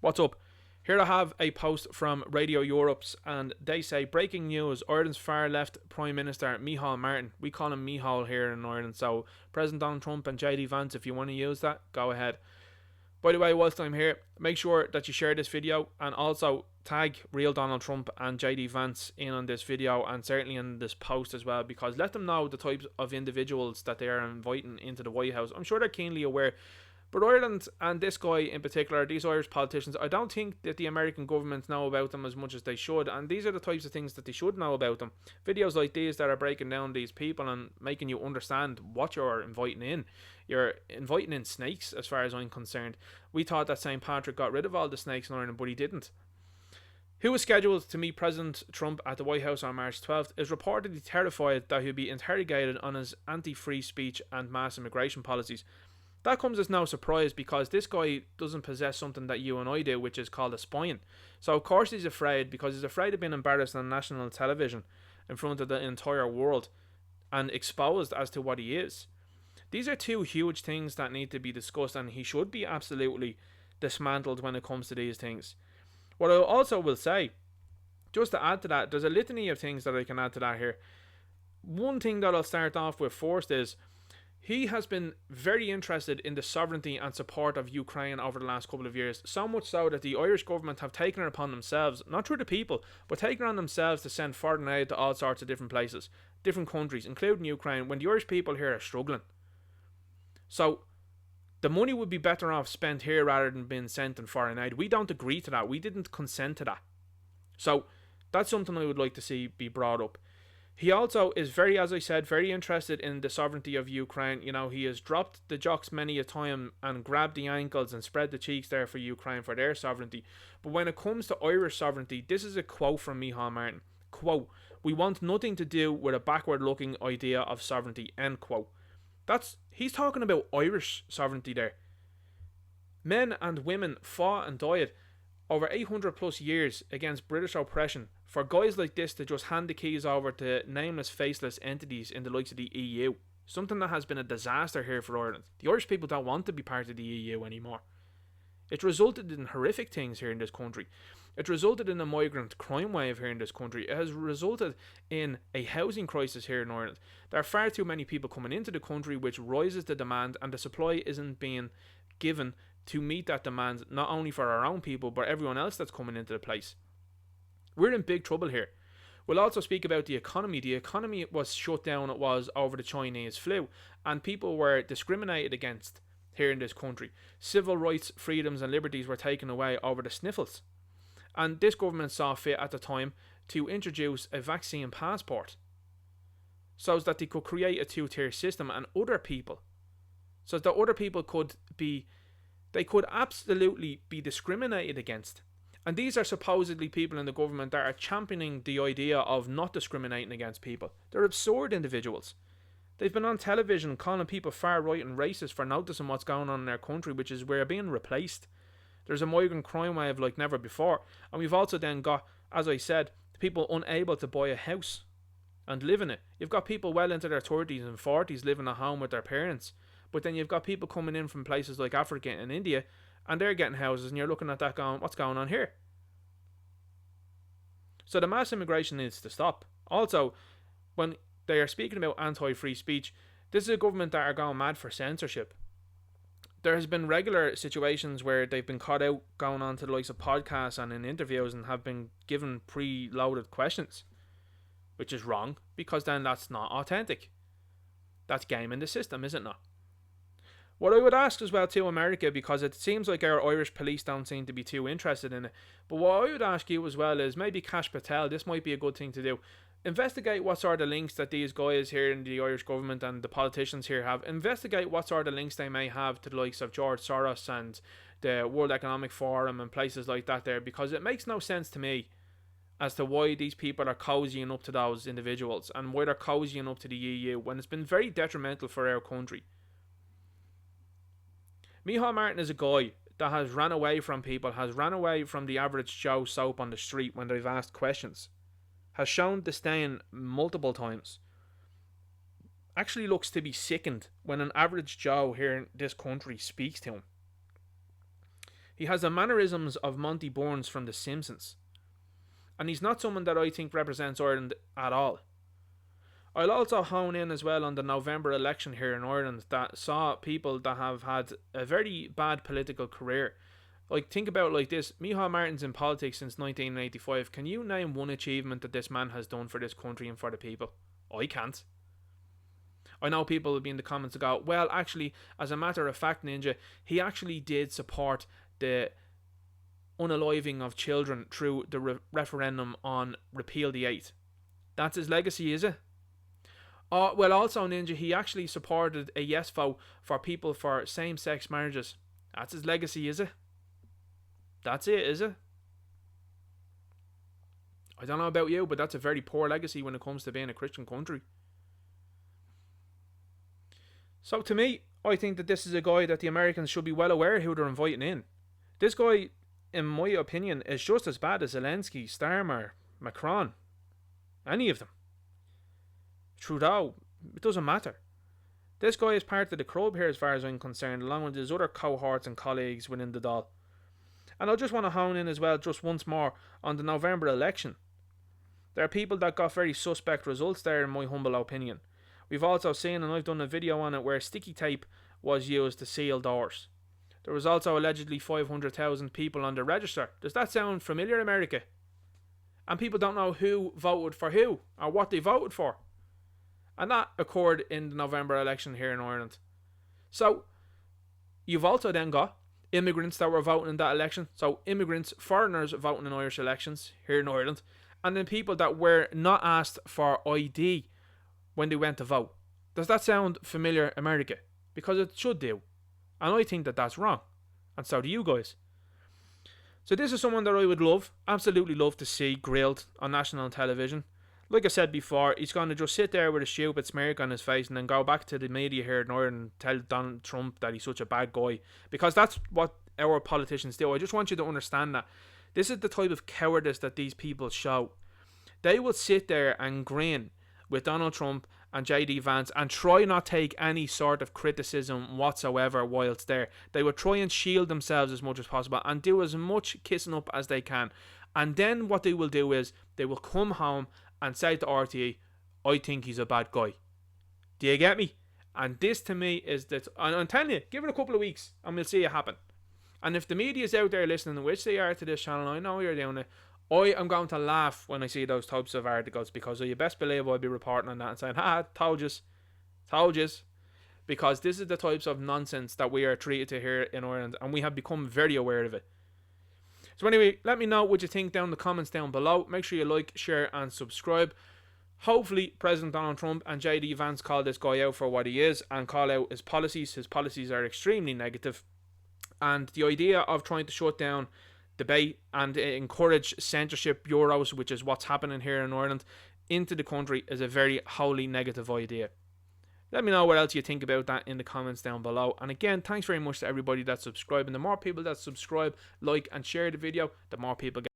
What's up? Here I have a post from Radio Europe's, and they say, breaking news, Ireland's far left Prime Minister Micheál Martin, we call him Micheál here in Ireland, so President Donald Trump and JD Vance, if you want to use that, go ahead. By the way, whilst I'm here, make sure that you share this video and also tag real Donald Trump and JD Vance in on this video and certainly in this post as well, because let them know the types of individuals that they are inviting into the White House. I'm sure they're keenly aware. But Ireland and this guy in particular, these Irish politicians, I don't think that the American government know about them as much as they should, and these are the types of things that they should know about them. Videos like these that are breaking down these people and making you understand what you're inviting in. You're inviting in snakes as far as I'm concerned. We thought that St. Patrick got rid of all the snakes in Ireland, but he didn't. Who was scheduled to meet President Trump at the White House on March 12th is reportedly terrified that he'll be interrogated on his anti-free speech and mass immigration policies. That comes as no surprise because this guy doesn't possess something that you and I do, which is called a spine. So of course he's afraid, because he's afraid of being embarrassed on national television in front of the entire world and exposed as to what he is. These are two huge things that need to be discussed, and he should be absolutely dismantled when it comes to these things. What I also will say, just to add to that, there's a litany of things that I can add to that here. One thing that I'll start off with first is, he has been very interested in the sovereignty and support of Ukraine over the last couple of years, so much so that the Irish government have taken it upon themselves, not through the people, but taken it on themselves to send foreign aid to all sorts of different places, different countries, including Ukraine, when the Irish people here are struggling. So, the money would be better off spent here rather than being sent in foreign aid. We don't agree to that. We didn't consent to that. So, that's something I would like to see be brought up. He also is very, as I said, very interested in the sovereignty of Ukraine. You know, he has dropped the jocks many a time and grabbed the ankles and spread the cheeks there for Ukraine for their sovereignty. But when it comes to Irish sovereignty, this is a quote from Micheál Martin. Quote, "We want nothing to do with a backward-looking idea of sovereignty," end quote. He's talking about Irish sovereignty there. Men and women fought and died over 800 plus years against British oppression for guys like this to just hand the keys over to nameless, faceless entities in the likes of the EU. Something that has been a disaster here for Ireland. The Irish people don't want to be part of the EU anymore. It's resulted in horrific things here in this country. It's resulted in a migrant crime wave here in this country. It has resulted in a housing crisis here in Ireland. There are far too many people coming into the country, which rises the demand, and the supply isn't being given to meet that demand, not only for our own people, but everyone else that's coming into the place. We're in big trouble here. We'll also speak about the economy. The economy was shut down, it was over the Chinese flu, and people were discriminated against here in this country. Civil rights, freedoms and liberties were taken away over the sniffles. And this government saw fit at the time to introduce a vaccine passport so that they could create a two-tier system, and other people, so that other people could absolutely be discriminated against. And these are supposedly people in the government that are championing the idea of not discriminating against people. They're absurd individuals. They've been on television calling people far right and racist for noticing what's going on in their country, which is we're being replaced. There's a migrant crime wave like never before. And we've also then got, as I said, people unable to buy a house and live in it. You've got people well into their 30s and 40s living at home with their parents. But then you've got people coming in from places like Africa and India, and they're getting houses, and you're looking at that going, what's going on here? So the mass immigration needs to stop. Also, when they are speaking about anti-free speech, this is a government that are going mad for censorship. There has been regular situations where they've been caught out going on to the likes of podcasts and in interviews and have been given pre-loaded questions, which is wrong, because then that's not authentic. That's gaming the system, is it not? What I would ask as well to America, because it seems like our Irish police don't seem to be too interested in it, but what I would ask you as well is maybe Kash Patel, this might be a good thing to do. Investigate what sort of links that these guys here in the Irish government and the politicians here have. Investigate what sort of links they may have to the likes of George Soros and the World Economic Forum and places like that there, because it makes no sense to me as to why these people are cozying up to those individuals and why they're cozying up to the EU when it's been very detrimental for our country. Micheál Martin is a guy that has ran away from people, has ran away from the average Joe soap on the street when they've asked questions, has shown disdain multiple times, actually looks to be sickened when an average Joe here in this country speaks to him. He has the mannerisms of Monty Burns from The Simpsons. And he's not someone that I think represents Ireland at all. I'll also hone in as well on the November election here in Ireland that saw people that have had a very bad political career. Like, think about it like this. Micheál Martin's in politics since 1985. Can you name one achievement that this man has done for this country and for the people? I can't. I know people will be in the comments and go, well, actually, as a matter of fact, Ninja, he actually did support the unaliving of children through the referendum on Repeal the 8th. That's his legacy, is it? Well, also, Ninja, he actually supported a yes vote for people for same-sex marriages. That's his legacy, is it? That's it, is it? I don't know about you, but that's a very poor legacy when it comes to being a Christian country. So to me, I think that this is a guy that the Americans should be well aware who they're inviting in. This guy, in my opinion, is just as bad as Zelensky, Starmer, Macron, any of them. Trudeau, it doesn't matter. This guy is part of the club here as far as I'm concerned, along with his other cohorts and colleagues within the Dáil. And I just want to hone in as well, just once more, on the November election. There are people that got very suspect results there, in my humble opinion. We've also seen, and I've done a video on it, where sticky tape was used to seal doors. There was also allegedly 500,000 people on the register. Does that sound familiar, America? And people don't know who voted for who, or what they voted for. And that occurred in the November election here in Ireland. So, you've also then got immigrants that were voting in that election. So, immigrants, foreigners voting in Irish elections here in Ireland. And then people that were not asked for ID when they went to vote. Does that sound familiar, America? Because it should do. And I think that that's wrong. And so do you guys. So this is someone that I would love, absolutely love to see grilled on national television. Like I said before, he's going to just sit there with a stupid smirk on his face and then go back to the media here in Ireland and tell Donald Trump that he's such a bad guy. Because that's what our politicians do. I just want you to understand that. This is the type of cowardice that these people show. They will sit there and grin with Donald Trump and JD Vance and try not take any sort of criticism whatsoever whilst there. They will try and shield themselves as much as possible and do as much kissing up as they can. And then what they will do is they will come home and say to RTE, I think he's a bad guy. Do you get me? And this to me is that, and I'm telling you, give it a couple of weeks and we'll see it happen. And if the media's out there listening, which they are to this channel, I know you're doing it, I am going to laugh when I see those types of articles, because you best believe I'll be reporting on that and saying, told yous. Because this is the types of nonsense that we are treated to here in Ireland, and we have become very aware of it. So anyway, let me know what you think down in the comments down below. Make sure you like, share and subscribe. Hopefully President Donald Trump and JD Vance call this guy out for what he is and call out his policies. His policies are extremely negative. And the idea of trying to shut down debate and encourage censorship bureaus, which is what's happening here in Ireland, into the country is a very wholly negative idea. Let me know what else you think about that in the comments down below. And again, thanks very much to everybody that's subscribing. The more people that subscribe, like and share the video, the more people get